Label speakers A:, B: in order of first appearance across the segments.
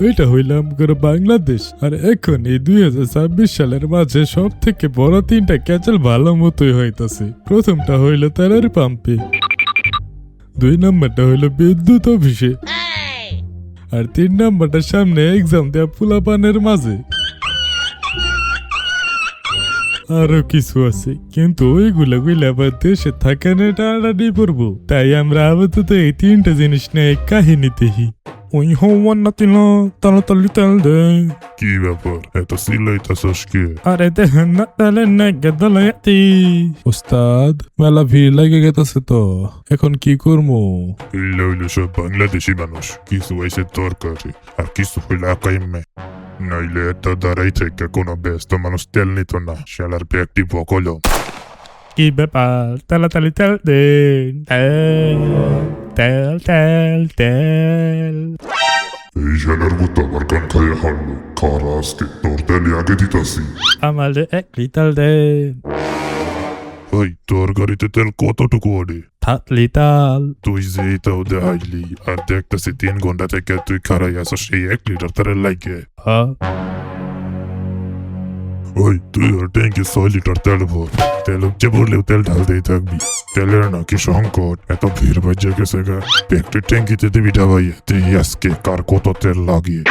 A: ওইটা হইলাম করে বাংলাদেশ। আর এখন এই 2026 সালের মাঝে সব থেকে বড় তিনটা ক্যাচেল ভালো মতোই হইতাছে। প্রথমটা হইল তেলের পাম্পে, 2 নম্বরটা হইল বিদ্যুৎ অফিসে, আর 3 নম্বরটা সামনে এক্সাম দেয়া পোলাপানের মাঝে। আরো কিছু আছে, কিন্তু ওইগুলো গুলো আবার দেশে থাকে না, টানাটানি পড়বো। তাই আমরা আপাতত এই 3টা জিনিস নিয়ে কাহিনীতেহি। ওই হওয়ার না তিল তাড়াতাড়ি তেল দে।
B: কি ব্যাপার এত চিল্লাইতাছস কে?
A: আরে দেখেন না তেলের না গেদলাইতি। ওস্তাদ মেলা ভিড় লাগে গেতেছে তো, এখন কি করবো?
B: হইলে হইলে সব বাংলাদেশি মানুষ, কিছু হয়েছে তরকারি আর কিছু হইলে আকাইমে। নইলে এত দাঁড়াই থেকে কোনো ব্যস্ত মানুষ তেল নিত না, শালার ব্যাগটি বকল।
A: কি ব্যাপার, তাড়াতাড়ি তেল দে। তেল তেল তেল।
B: এই শালার মতো আমার কান খাইয়া হারলো, খারা আজকে তোর তেলে আগে দিতাছি।
A: আমার 1 লিটার দে।
B: ওই তোর গাড়িতে তেল কতটুকু ওঠে?
A: 7 লিটার।
B: তুই যে এটাও দেখাইলি আর দেখতেছি 3 ঘন্টা থেকে তুই খারাই আছো সেই 1 লিটার তেলের লাগে।
A: হ্যাঁ
B: ওই তুই আর ট্যাঙ্কে 6 লিটার তেল ভর, তেল উপচে ভরলেও তেল ঢালতেই থাকবি। তেলের নাকি সংকট, এত ভিড় বাজে গেছে গা। একটু ট্যাঙ্কিতে দিবি ঢাবাইয়ে, তুই আজকে কার কত তেল লাগিয়ে।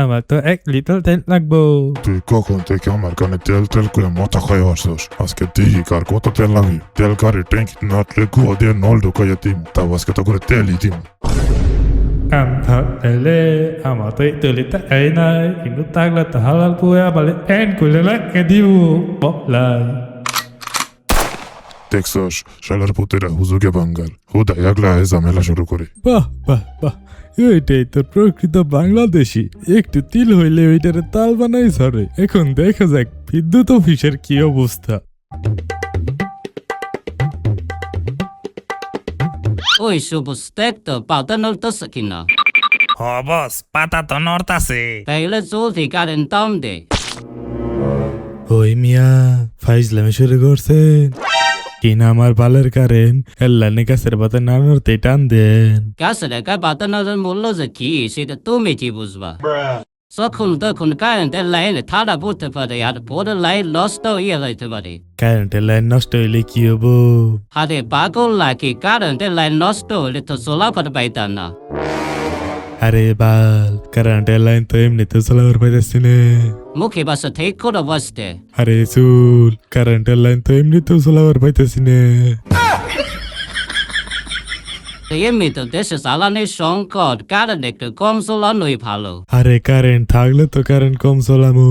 A: আমার তো 1 লিটার তেল লাগবো।
B: তুই কখন থেকে আমার কানে তেল তেল করে মাথা খাই আসছস? আজকে দেখি কার কত তেল লাগে। তেল কারে ট্যাঙ্কি নাটলে গুয়া দিয়ে নল ঢুকাইয়া দিম, তাও আজকে তো করে তেলই দিম।
A: কাম থাকলে আমার তো এই তলিতে এই নাই, কিন্তু থাকলে তো হালাল পুয়া বলে ফ্যান খুলে লাগে দিব বলাই।
B: দেখছস শালার পুতেরা হুজুগে বাঙ্গাল, হুদা আগলা ঝামেলা শুরু করে।
A: বাহ বাহ বাহ, এইটাই তো প্রকৃত বাংলাদেশি। একটু তিল হইলে ওইটারে তাল বানাই ঝরে। এখন দেখা যাক বিদ্যুৎ অফিসের কি অবস্থা।
C: ওই সবুজ দেখ তো পাতা নড়তেছে কিনা।
D: হ বস, পাতা তো নড়তাছে।
C: তাইলে জলদি কারেন্ট দাম দে।
A: ওই মিয়া ফাইজলামি শুরু করছেন কিনা? আমার বালের কারেন এল্লানি গাছের পাতা নাড়তে টান দেন।
C: গাছের একা পাতা নড়ার মূল্য যে কি সেটা তুমি কি বুঝবা? যখন তখন কারেন্টের লাইনে ঠাড়া পড়তে পারে আর পুরো লাইন নষ্ট হয়ে যাইতে পারে।
A: কারেন্টের লাইন নষ্ট হইলে কি হবো?
C: আরে পাগল নাকি, কারেন্টের লাইন নষ্ট হলে তো চলাফার পাইতাম না।
A: আরে বাল, কারেন্টের লাইন তো এমনিতে চলাবার পাইতেছি না।
C: মুখে বাসা ঠিক করে বসতে।
A: আরে চুল, কারেন্টের লাইন তো এমনিতেও চলাবার পাইতেছি না।
C: এমনি তো দেশে জ্বালানির সংকট, কারেন্ট একটু কম চলানোই ভালো।
A: আরে কারেন্ট থাকলে তো কারেন্ট কম চলামু,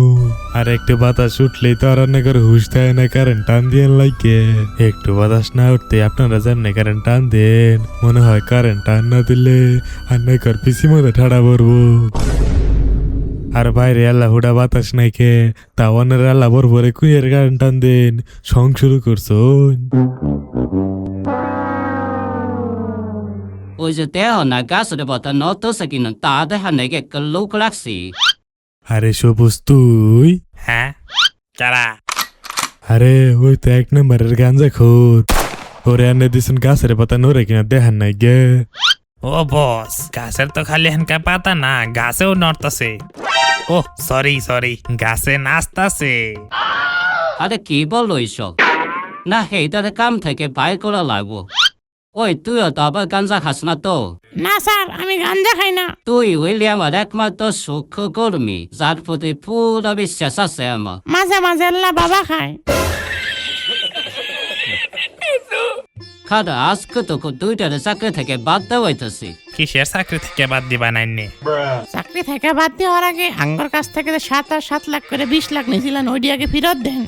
A: আর একটু বাতাস উঠলেই তো আর করে হুশ থাকে না, কারেন্ট টান দিয়ে লাগে। একটু বাতাস না উঠতে আপনারা যেমনি কারেন্ট টান দেন, মনে হয় কারেন্ট টান না দিলে আর নাইকার পিসি মধ্যে ঠাড়া পড়বো। আর বাইরে আল্লাহ হুডা বাতাস নাই খে, তা অনের আল্লাহ ভরে কুইয়ের কারেন্ট টান দেন। সং শুরু করছো।
C: ওই যে দেহ না গাছের পাতা নড়তেছে কিনা তা দেখা নাকি একটা লোক রাখছি।
A: আরে সবুজ তুই?
D: হ্যাঁ যারা
A: আরে ওই তো 1 নম্বরের গাঞ্জা খোর, ওরে আনে দিছেন গাছের পাতা নড়ে কিনা দেখান নাই গে।
D: ও বস, গাছের তো খালি হেনকা পাতা না, গাছেও নড়তাছে। ও সরি সরি, গাছে নাচতাছে।
C: আরে কি বলো এইসব? না হেটার কাম থেকে বাইর করা লাগবো। ওই তুইও তো আবার গাঞ্জা খাস না তো?
E: না স্যার, আমি গাঞ্জা খাই না।
C: তুই হইলি আমার একমাত্র সূক্ষ্মকর্মী, যার প্রতি পুরো বিশ্বাস আছে আমার।
E: মাঝে মাঝে আল্লাহ বাবা খায়।
C: খাদা আজকে তো 2টার চাকরি থেকে বাদ দেওয়াইতেছি।
D: কিসের চাকরি থেকে বাদ দিবা নাইনে?
E: চাকরি থেকে বাদ দেওয়ার আগে আঙ্গর কাছ থেকে 7 লাখ করে 20 লাখ নিয়েছিলেন, ওইটি আগে ফেরত দেন।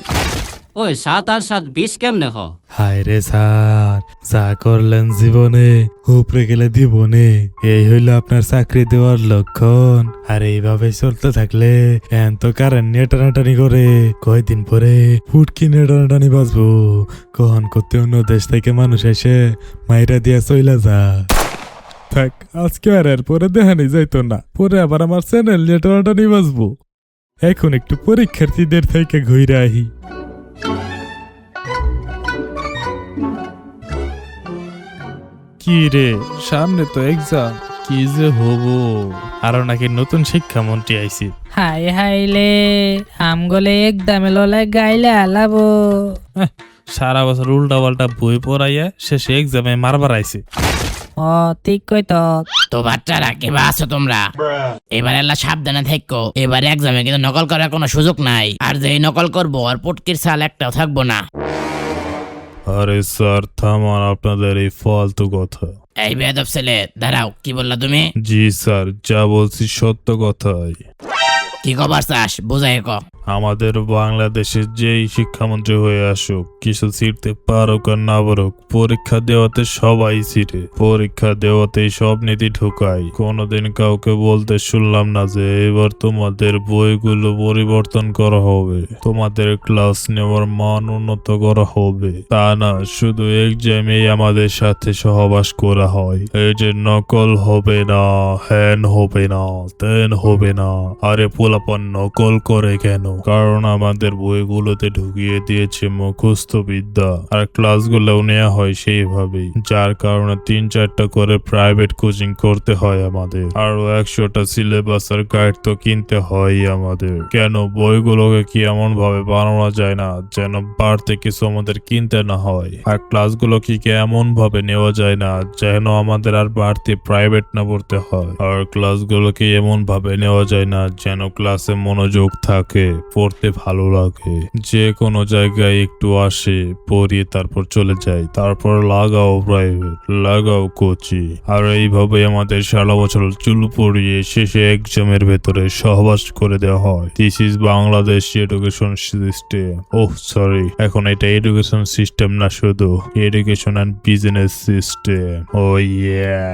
C: ওই 7 আর 7 20 কেমনে হ?
A: হায় রে স্যার, যা করলেন জীবনে উপরে গেলে দিবনে, এই হইল আপনার চাকরি দেওয়ার লক্ষণ। আর এইভাবে চলতে থাকলে এন তো কারেন্ট নিয়ে টানাটানি করে, কয়দিন পরে ফুটকি নিয়ে টানাটানি বাঁচবো। কখন করতে অন্য দেশ থেকে মানুষ এসে মাইরা দিয়া চইলা যা। থাক, আজকে আর পরে দেখানি যাইতো না, পরে আবার আমার চ্যানেল নিয়ে টানাটানি বাঁচবো। এখন একটু পরীক্ষার্থীদের থেকে ঘুরে আহি। কি রে, সামনে তো এক্সাম, কি যে হবো, আরো নাকি নতুন শিক্ষামন্ত্রী আইছি।
F: হাই হাইলে আমগলে একদমে ললে গাইলে আলাবো।
A: সারা বছর উল্টা পাল্টা বই পড়াইয়া শেষে এক্সামে মারবার আইছে।
F: ও ঠিক কই
E: তো বাচ্চারা কেবা আছো তোমরা? এবার এলা সাবধানে থাকো, এবারে এক্সামে কিন্তু নকল করার কোনো সুযোগ নাই, আর যেই নকল করবো আর পটকির সাল একটাও থাকবো না।
A: আরে স্যার থামান আপনাদের এই ফালতু কথা।
E: এই বেয়াদব ছেলে, দাঁড়াও, কি বললা তুমি?
A: জি স্যার, যা বলছি সত্য কথাই।
E: কি খবর চাস, বুঝাই ক।
A: আমাদের বাংলাদেশের যেই শিক্ষামন্ত্রী হয়ে আসুক, কিছু ছিঁড়তে পারুক আর না পারুক, পরীক্ষা দেওয়াতে সবাই ছিঁড়ে, পরীক্ষা দেওয়াতেই সব নীতি ঢুকায়। কোনোদিন কাউকে বলতে শুনলাম না যে এবার তোমাদের বইগুলো পরিবর্তন করা হবে, তোমাদের ক্লাস নেওয়ার মান উন্নত করা হবে। তা না, শুধু এক্সামেই আমাদের সাথে সহবাস করা হয়। এই যে নকল হবে না, হ্যান হবে না, তেন হবে না। আরে পোলাপান নকল করে কেন? কারণ আমাদের বইগুলোতে ঢুকিয়ে দিয়েছে মুখস্থ বিদ্যা, আর ক্লাসগুলোও নেওয়া হয় সেইভাবেই, যার কারণে 3-4টা করে প্রাইভেট কোচিং করতে হয় আমাদের, আরো 100টা সিলেবাস আর গাইড তো কিনতে হয় আমাদের। কেন বইগুলোকে কি এমন ভাবে বানানো যায় না যেন বাড়তে কিছু আমাদের কিনতে না হয়? আর ক্লাসগুলো কি এমন ভাবে নেওয়া যায় না যেন আমাদের আর বাড়তি প্রাইভেট না পড়তে হয়? আর ক্লাসগুলোকে এমন ভাবে নেওয়া যায় না যেন ক্লাসে মনোযোগ থাকে, পড়তে ভালো লাগে, যে কোনো জায়গায় একটু আসে, পড়িয়ে তারপর চলে যায়, তারপর লাগাও প্রাইভেট, লাগাও কোচিং। আর এইভাবে আমাদের সারা বছর চুল পড়িয়ে শেষে এক্সামের ভেতরে সহবাস করে দেওয়া হয়। This is Bangladesh education system. Oh sorry, এখন এটা এডুকেশন সিস্টেম না, শুধু education and business system. Oh yeah.